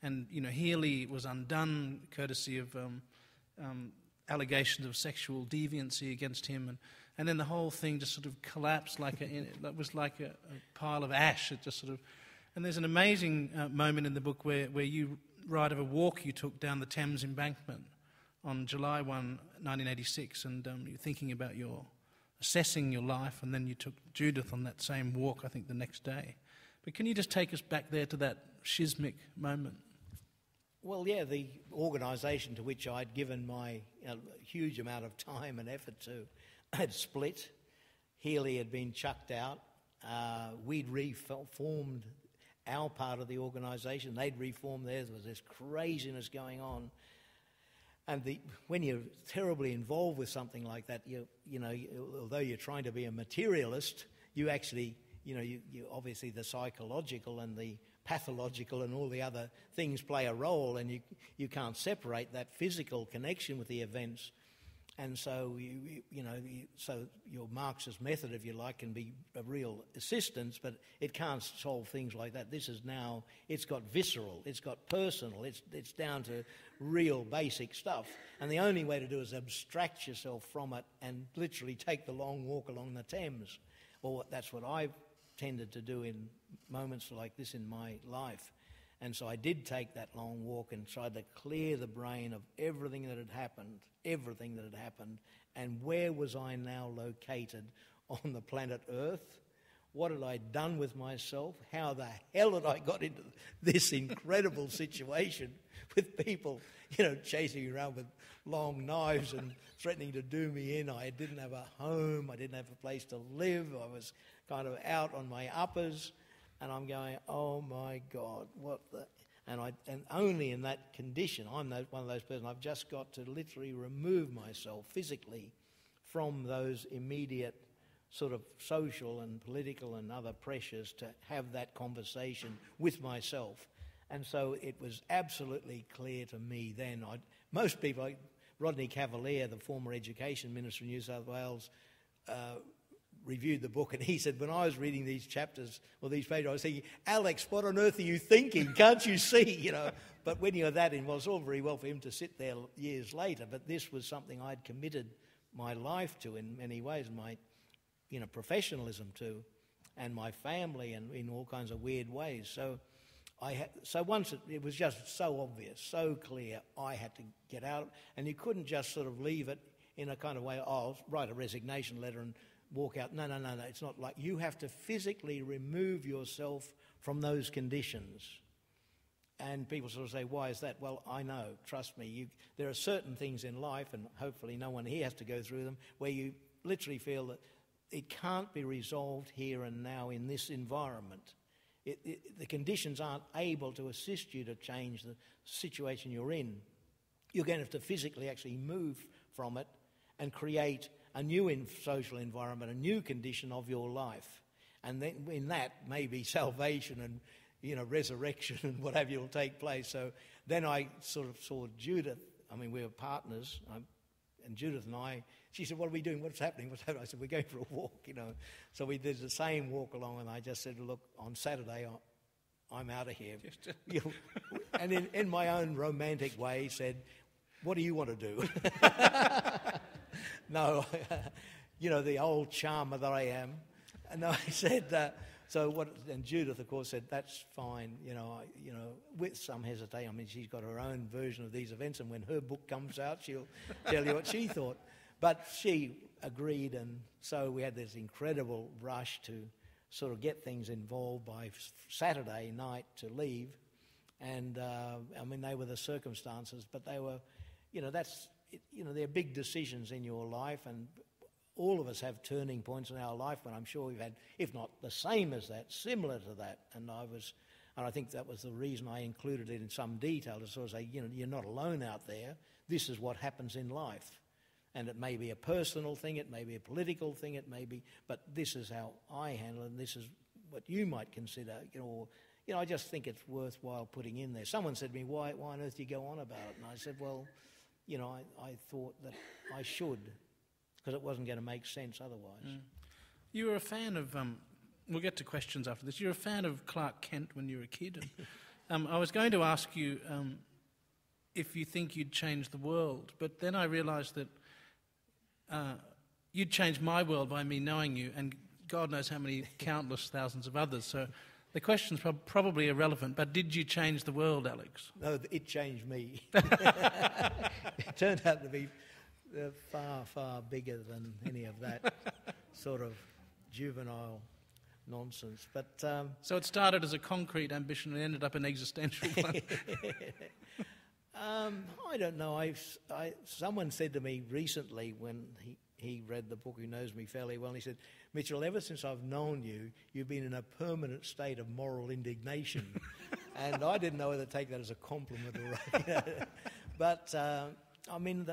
and Healy was undone courtesy of allegations of sexual deviancy against him, and then the whole thing just sort of collapsed it was like a pile of ash. It just sort of, and there's an amazing moment in the book where you write of a walk you took down the Thames embankment on July 1, 1986, and you're thinking about assessing your life, and then you took Judith on that same walk, I think, the next day. But can you just take us back there to that schismic moment? Well, yeah, the organisation to which I'd given my huge amount of time and effort to had split. Healy had been chucked out. We'd reformed our part of the organisation. They'd reformed theirs. There was this craziness going on. And when you're terribly involved with something like that, although you're trying to be a materialist, you actually, you obviously the psychological and the pathological and all the other things play a role, and you can't separate that physical connection with the events. And so, so your Marxist method, if you like, can be a real assistance, but it can't solve things like that. This is now, it's got visceral, it's got personal, it's down to real basic stuff. And the only way to do it is abstract yourself from it and literally take the long walk along the Thames. Or that's what I've tended to do in moments like this in my life. And so I did take that long walk and tried to clear the brain of everything that had happened, and where was I now located on the planet Earth? What had I done with myself? How the hell had I got into this incredible situation with people, chasing me around with long knives and threatening to do me in? I didn't have a home. I didn't have a place to live. I was kind of out on my uppers. And I'm going, oh my God, what the... And only in that condition, I'm one of those persons, I've just got to literally remove myself physically from those immediate sort of social and political and other pressures to have that conversation with myself. And so it was absolutely clear to me then. Most people, like Rodney Cavalier, the former Education Minister in New South Wales, reviewed the book, and he said, when I was reading these chapters or these pages, I was thinking, Alex, what on earth are you thinking? Can't you see? But when you're that involved, it's all very well for him to sit there years later, but this was something I'd committed my life to in many ways, my professionalism to, and my family, and in all kinds of weird ways. So once it was just so obvious, so clear, I had to get out, and you couldn't just sort of leave it in a kind of way, I'll write a resignation letter and walk out. No, it's not like... You have to physically remove yourself from those conditions. And people sort of say, why is that? Well, I know, trust me. There are certain things in life, and hopefully no one here has to go through them, where you literally feel that it can't be resolved here and now in this environment. The conditions aren't able to assist you to change the situation you're in. You're going to have to physically actually move from it and create a new social environment, a new condition of your life. And then in that, maybe salvation and resurrection and what have you will take place. So then I sort of saw Judith. I mean, we were partners, and Judith and I, she said, what are we doing? What's happening? I said, we're going for a walk, So we did the same walk along, and I just said, look, on Saturday, I'm out of here. And in my own romantic way, said, what do you want to do? No, the old charmer that I am. And I said, so what? And Judith, of course, said, that's fine, with some hesitation. I mean, she's got her own version of these events, and when her book comes out, she'll tell you what she thought. But she agreed, and so we had this incredible rush to sort of get things involved by Saturday night to leave. And, they were the circumstances, but they were, there are big decisions in your life, and all of us have turning points in our life, but I'm sure we've had, if not the same as that, similar to that. And And I think that was the reason I included it in some detail, to sort of say, you're not alone out there. This is what happens in life. And it may be a personal thing, it may be a political thing, it may be, but this is how I handle it, and this is what you might consider, I just think it's worthwhile putting in there. Someone said to me, why on earth do you go on about it? And I said, well, I thought that I should, because it wasn't going to make sense otherwise. Mm. You were a fan of, we'll get to questions after this, you were a fan of Clark Kent when you were a kid. And, I was going to ask you if you think you'd change the world, but then I realised that you'd changed my world by me knowing you, and God knows how many countless thousands of others. So the question's probably irrelevant, but did you change the world, Alex? No, it changed me. It turned out to be far, far bigger than any of that sort of juvenile nonsense. But so it started as a concrete ambition and ended up an existential one. I don't know. Someone said to me recently when he read the book, who knows me fairly well, and he said, Mitchell, ever since I've known you, you've been in a permanent state of moral indignation. And I didn't know whether to take that as a compliment or... But, I mean,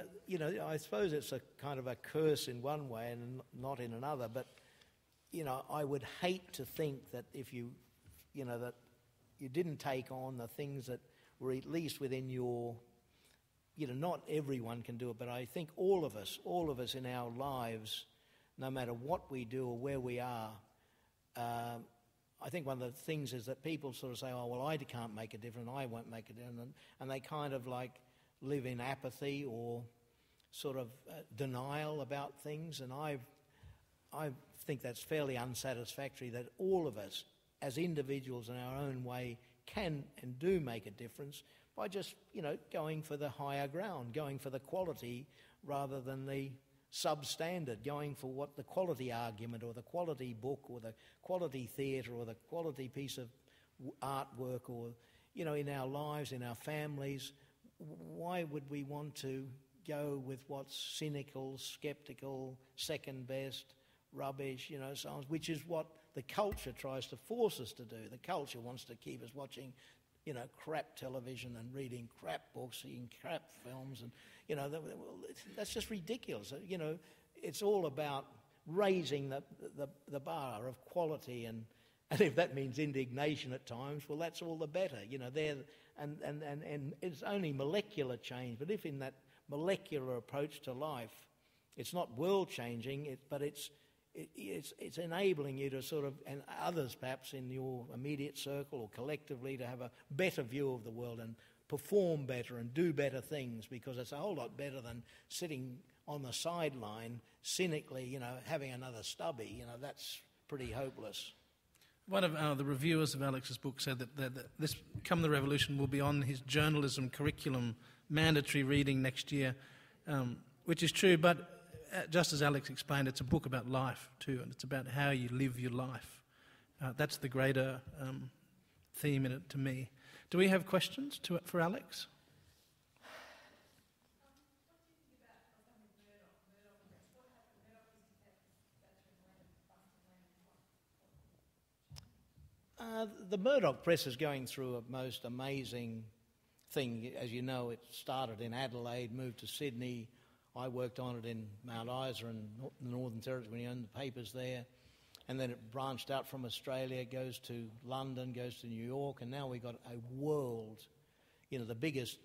I suppose it's a kind of a curse in one way and not in another, but, I would hate to think that if you, that you didn't take on the things that were at least within your... not everyone can do it, but I think all of us in our lives, no matter what we do or where we are, I think one of the things is that people sort of say, oh, well, I can't make a difference, I won't make a difference, and they kind of like live in apathy or sort of denial about things, and I think that's fairly unsatisfactory, that all of us, as individuals in our own way, can and do make a difference by just, going for the higher ground, going for the quality rather than the substandard, going for what the quality argument or the quality book or the quality theatre or the quality piece of artwork or, in our lives, in our families. Why would we want to go with what's cynical, sceptical, second best, rubbish, so on, which is what the culture tries to force us to do. The culture wants to keep us watching crap television and reading crap books, seeing crap films, and, that's just ridiculous. It's all about raising the bar of quality, and if that means indignation at times, well, that's all the better. And it's only molecular change, but if in that molecular approach to life, it's not world-changing, but it's enabling you to sort of, and others perhaps in your immediate circle or collectively, to have a better view of the world and perform better and do better things, because it's a whole lot better than sitting on the sideline cynically, having another stubby. That's pretty hopeless. One of the reviewers of Alex's book said that this Come the Revolution will be on his journalism curriculum, mandatory reading next year, which is true, but just as Alex explained, it's a book about life too, and it's about how you live your life. That's the greater theme in it to me. Do we have questions for Alex? The Murdoch press is going through a most amazing thing. As you know, it started in Adelaide, moved to Sydney. I worked on it in Mount Isa and the Northern Territory when he owned the papers there. And then it branched out from Australia, goes to London, goes to New York, and now we've got a world, the biggest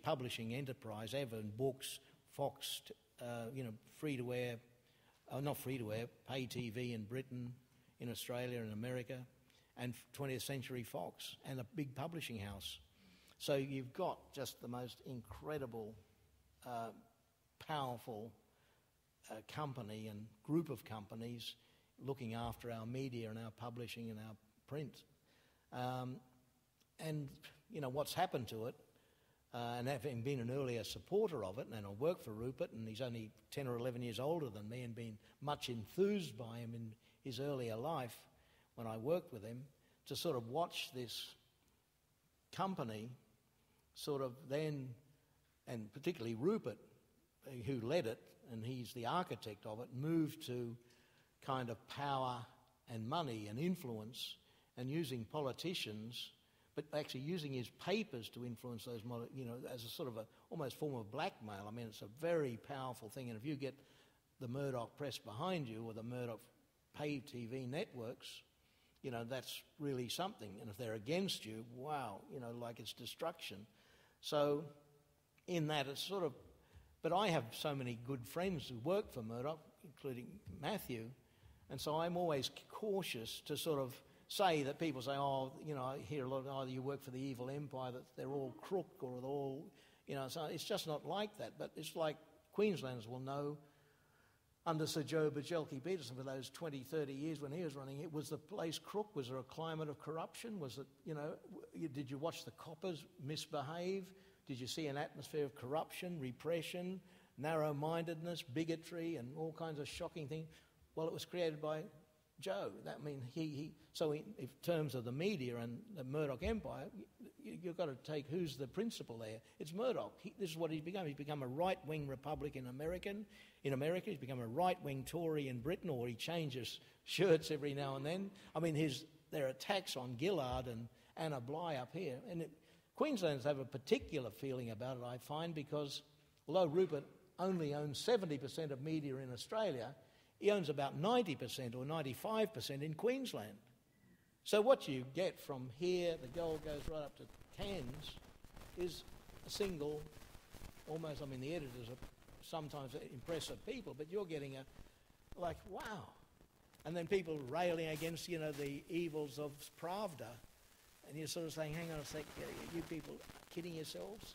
publishing enterprise ever in books, Fox, free-to-air, not free-to-air, pay TV in Britain, in Australia and America, and 20th Century Fox, and a big publishing house. So you've got just the most incredible, powerful company and group of companies looking after our media and our publishing and our print. And, what's happened to it, and having been an earlier supporter of it, and I worked for Rupert, and he's only 10 or 11 years older than me, and been much enthused by him in his earlier life when I worked with him, to sort of watch this company sort of then, and particularly Rupert, who led it, and he's the architect of it, moved to kind of power and money and influence, and using politicians, but actually using his papers to influence those, as a sort of almost form of blackmail. I mean, it's a very powerful thing, and if you get the Murdoch press behind you or the Murdoch pay TV networks, that's really something. And if they're against you, wow, like it's destruction. So in that, it's sort of... But I have so many good friends who work for Murdoch, including Matthew, and so I'm always cautious to sort of say that people say, I hear a lot of, you work for the evil empire, that they're all crook or they're all, so it's just not like that. But it's like Queenslanders will know, under Sir Joe Bajelki-Peterson for those 20, 30 years when he was running it, was the place crook? Was there a climate of corruption? Was it, did you watch the coppers misbehave? Did you see an atmosphere of corruption, repression, narrow-mindedness, bigotry, and all kinds of shocking things? Well, it was created by Joe. So in terms of the media and the Murdoch empire, you've got to take who's the principal there. It's Murdoch. This is what he's become. He's become a right-wing Republican American. In America, he's become a right-wing Tory in Britain, or he changes shirts every now and then. I mean, there are attacks on Gillard and Anna Bligh up here. And Queenslanders have a particular feeling about it, I find, because although Rupert only owns 70% of media in Australia, he owns about 90% or 95% in Queensland. So what you get from here, the gold goes right up to Cairns, is a single, almost, the editors are sometimes impressive people, but you're getting wow. And then people railing against, the evils of Pravda, and you're sort of saying, hang on a sec, you people are kidding yourselves?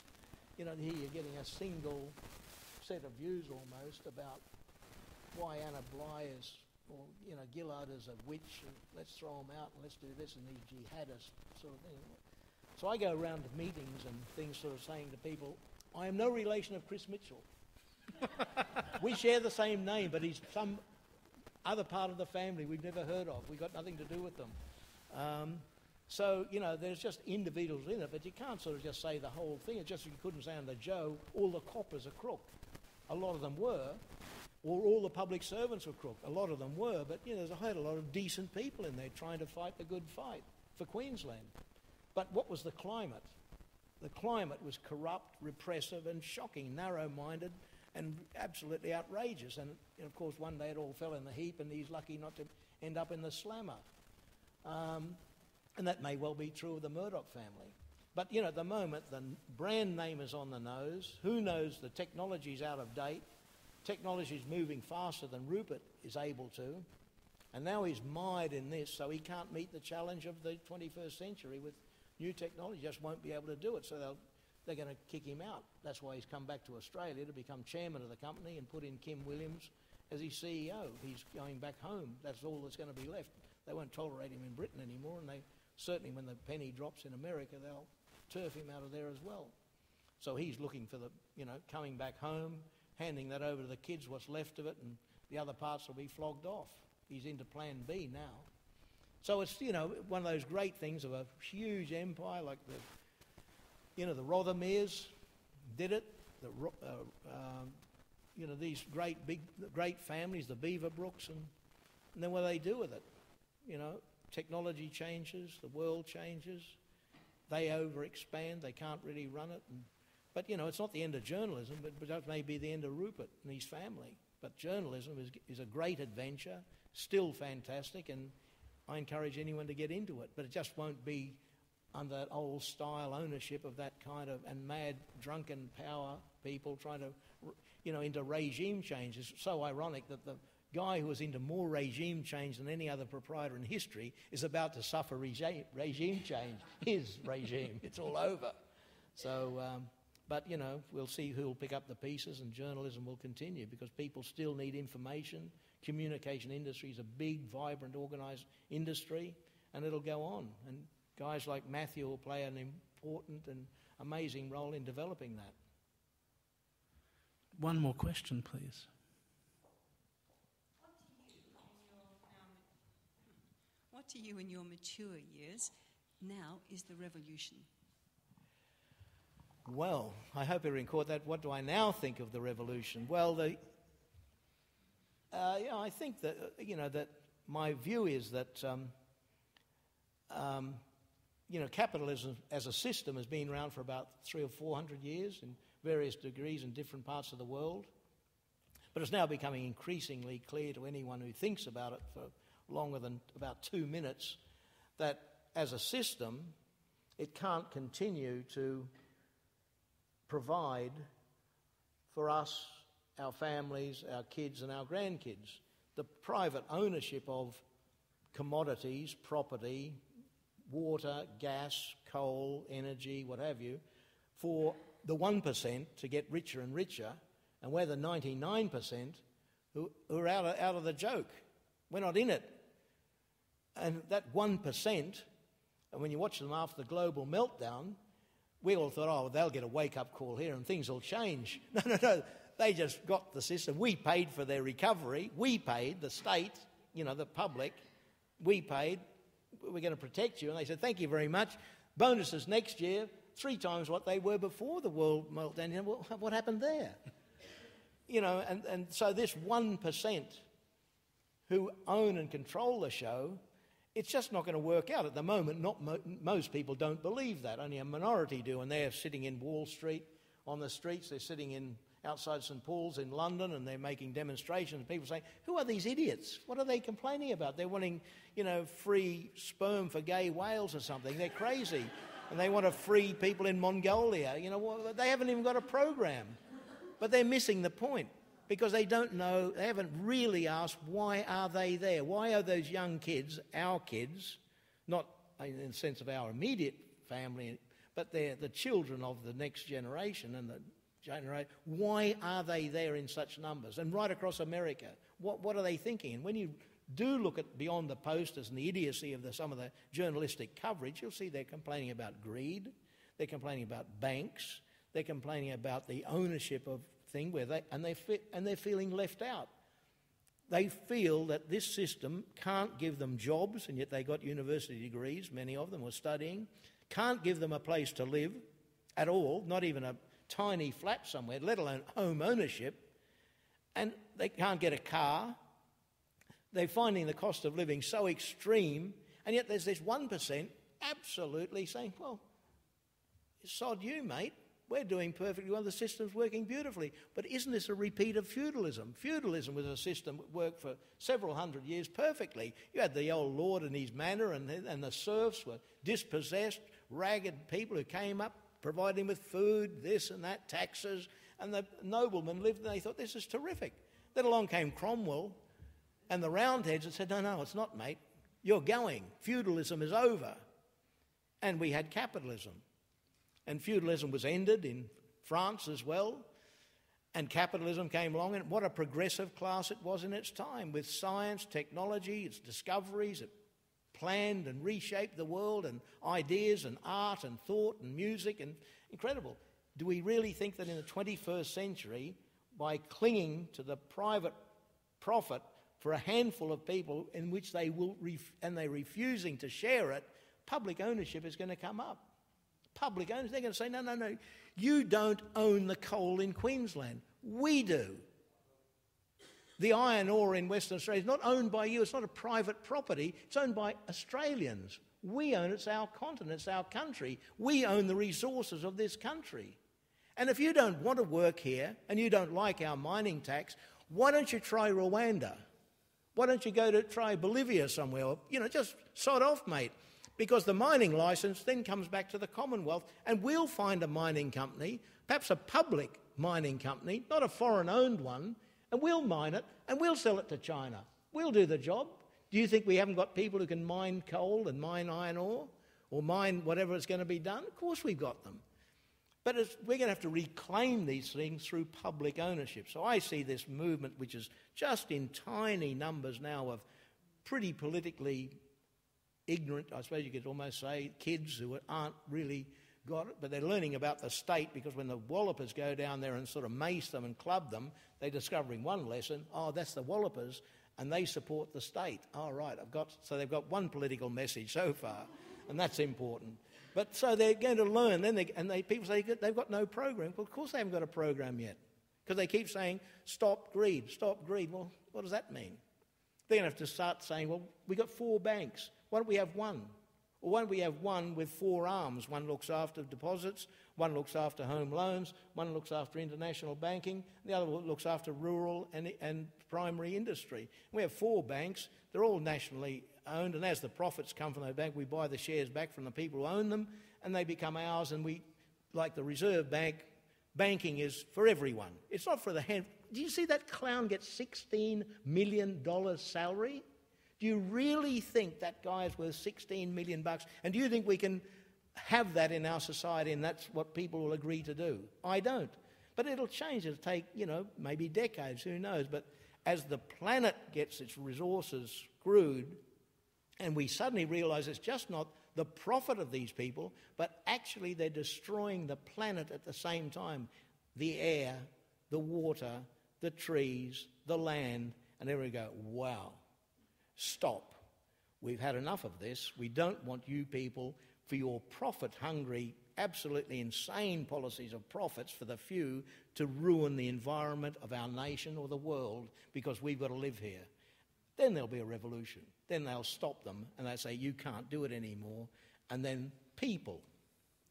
Here you're getting a single set of views almost about why Anna Bligh is, or Gillard is a witch, and let's throw them out and let's do this, and these jihadists sort of thing. So I go around to meetings and things, sort of saying to people, I am no relation of Chris Mitchell. We share the same name, but he's some other part of the family we've never heard of. We've got nothing to do with them. So, there's just individuals in it, but you can't sort of just say the whole thing. It's just you couldn't say under Joe, all the coppers are crook. A lot of them were. Or all the public servants were crook. A lot of them were, but there's a whole lot of decent people in there trying to fight the good fight for Queensland. But what was the climate? The climate was corrupt, repressive and shocking, narrow-minded and absolutely outrageous. And of course one day it all fell in the heap and he's lucky not to end up in the slammer. And that may well be true of the Murdoch family. But at the moment the brand name is on the nose. Who knows, the technology's out of date. Technology is moving faster than Rupert is able to, and now he's mired in this, so he can't meet the challenge of the 21st century with new technology. Just won't be able to do it, so they're going to kick him out. That's why he's come back to Australia to become chairman of the company and put in Kim Williams as his CEO. He's going back home. That's all that's going to be left. They won't tolerate him in Britain anymore, and they certainly, when the penny drops in America, they'll turf him out of there as well. So he's looking for coming back home, handing that over to the kids, what's left of it, and the other parts will be flogged off. He's into Plan B now. So it's, one of those great things of a huge empire like the Rothermeres did it. These great families, the Beaverbrooks, and then what do they do with it? Technology changes, the world changes, they overexpand, they can't really run it. But, it's not the end of journalism, but that may be the end of Rupert and his family. But journalism is a great adventure, still fantastic, and I encourage anyone to get into it. But it just won't be under that old style ownership of that kind of, and mad, drunken power people trying to, into regime change. It's so ironic that the guy who was into more regime change than any other proprietor in history is about to suffer regime change. His regime, it's all over. So... But, we'll see who will pick up the pieces, and journalism will continue because people still need information. Communication industry is a big, vibrant, organised industry, and it'll go on. And guys like Matthew will play an important and amazing role in developing that. One more question, please. What to you in your mature years now is the revolution? Well, I hope everyone caught that. What do I now think of the revolution? Well, I think that, that my view is that capitalism as a system has been around for about 300 or 400 years in various degrees in different parts of the world. But it's now becoming increasingly clear to anyone who thinks about it for longer than about 2 minutes that as a system, it can't continue to provide for us, our families, our kids and our grandkids. The private ownership of commodities, property, water, gas, coal, energy, what have you, for the 1% to get richer and richer, and we're the 99% who are out of the joke. We're not in it. And that 1%, and when you watch them after the global meltdown, we all thought, oh, they'll get a wake-up call here and things will change. No. They just got the system. We paid for their recovery. We paid, the state, the public. We paid. We're going to protect you. And they said, thank you very much. Bonuses next year, 3 times what they were before the world meltdown. Well, what happened there? And so this 1% who own and control the show, it's just not going to work out at the moment. Most people don't believe that. Only a minority do, and they're sitting in Wall Street on the streets. They're sitting outside St Paul's in London, and they're making demonstrations. People saying, "Who are these idiots? What are they complaining about? They're wanting, free sperm for gay whales or something. They're crazy, and they want to free people in Mongolia. They haven't even got a program, but they're missing the point." Because they don't know, they haven't really asked, why are they there? Why are those young kids, our kids, not in the sense of our immediate family, but they're the children of the next generation and the generation, why are they there in such numbers? And right across America, what are they thinking? And when you do look at beyond the posters and the idiocy of some of the journalistic coverage, you'll see they're complaining about greed, they're complaining about banks, they're complaining about the ownership of thing where they're feeling left out. They feel that this system can't give them jobs, and yet they got university degrees, many of them were studying, can't give them a place to live at all, not even a tiny flat somewhere, let alone home ownership, and they can't get a car. They're finding the cost of living so extreme, and yet there's this 1% absolutely saying, well, sod you, mate. We're doing perfectly well. The system's working beautifully. But isn't this a repeat of feudalism? Feudalism was a system that worked for several hundred years perfectly. You had the old lord and his manor, and the serfs were dispossessed, ragged people who came up, providing with food, this and that, taxes, and the noblemen lived and they thought, this is terrific. Then along came Cromwell and the Roundheads and said, no, it's not, mate. You're going. Feudalism is over. And we had capitalism. And feudalism was ended in France as well. And capitalism came along, and what a progressive class it was in its time, with science, technology, its discoveries. It planned and reshaped the world, and ideas and art and thought and music, and incredible. Do we really think that in the 21st century, by clinging to the private profit for a handful of people in which they will, and they're refusing to share it, public ownership is going to come up? Public owners, they're going to say, no, you don't own the coal in Queensland. We do. The iron ore in Western Australia is not owned by you. It's not a private property. It's owned by Australians. We own it. It's our continent. It's our country. We own the resources of this country. And if you don't want to work here and you don't like our mining tax, why don't you try Rwanda? Why don't you go to try Bolivia somewhere? Just sod off, mate. Because the mining licence then comes back to the Commonwealth, and we'll find a mining company, perhaps a public mining company, not a foreign-owned one, and we'll mine it and we'll sell it to China. We'll do the job. Do you think we haven't got people who can mine coal and mine iron ore or mine whatever is going to be done? Of course we've got them. But we're going to have to reclaim these things through public ownership. So I see this movement, which is just in tiny numbers now of pretty politically ignorant, I suppose you could almost say, kids who aren't really got it, but they're learning about the state, because when the wallopers go down there and sort of mace them and club them, they're discovering one lesson, that's the wallopers, and they support the state. Right, so they've got one political message so far, and that's important. But so they're going to learn, people say they've got no program. Well, of course they haven't got a program yet, because they keep saying, stop greed, stop greed. Well, what does that mean? They're going to have to start saying, well, we've got 4 banks. Why don't we have one? Or won't we have one with 4 arms? One looks after deposits, one looks after home loans, one looks after international banking, the other looks after rural and primary industry. We have 4 banks. They're all nationally owned, and as the profits come from those banks, we buy the shares back from the people who own them, and they become ours, and we, like the Reserve Bank, banking is for everyone. It's not for the hand. Do you see that clown get $16 million salary? Do you really think that guy is worth $16 million? And do you think we can have that in our society and that's what people will agree to do? I don't. But it'll change. It'll take, maybe decades, who knows. But as the planet gets its resources screwed and we suddenly realise it's just not the profit of these people, but actually they're destroying the planet at the same time. The air, the water, the trees, the land, and everyone go, wow. Stop. We've had enough of this. We don't want you people, for your profit-hungry, absolutely insane policies of profits for the few, to ruin the environment of our nation or the world because we've got to live here. Then there'll be a revolution. Then they'll stop them and they'll say, you can't do it anymore. And then people,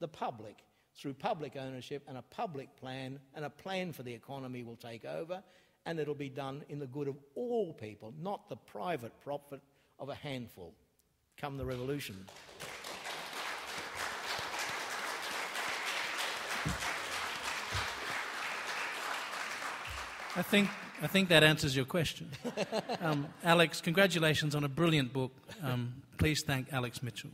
the public, through public ownership and a public plan and a plan for the economy will take over, and it'll be done in the good of all people, not the private profit of a handful. Come the revolution. I think that answers your question. Alex, congratulations on a brilliant book. Please thank Alex Mitchell.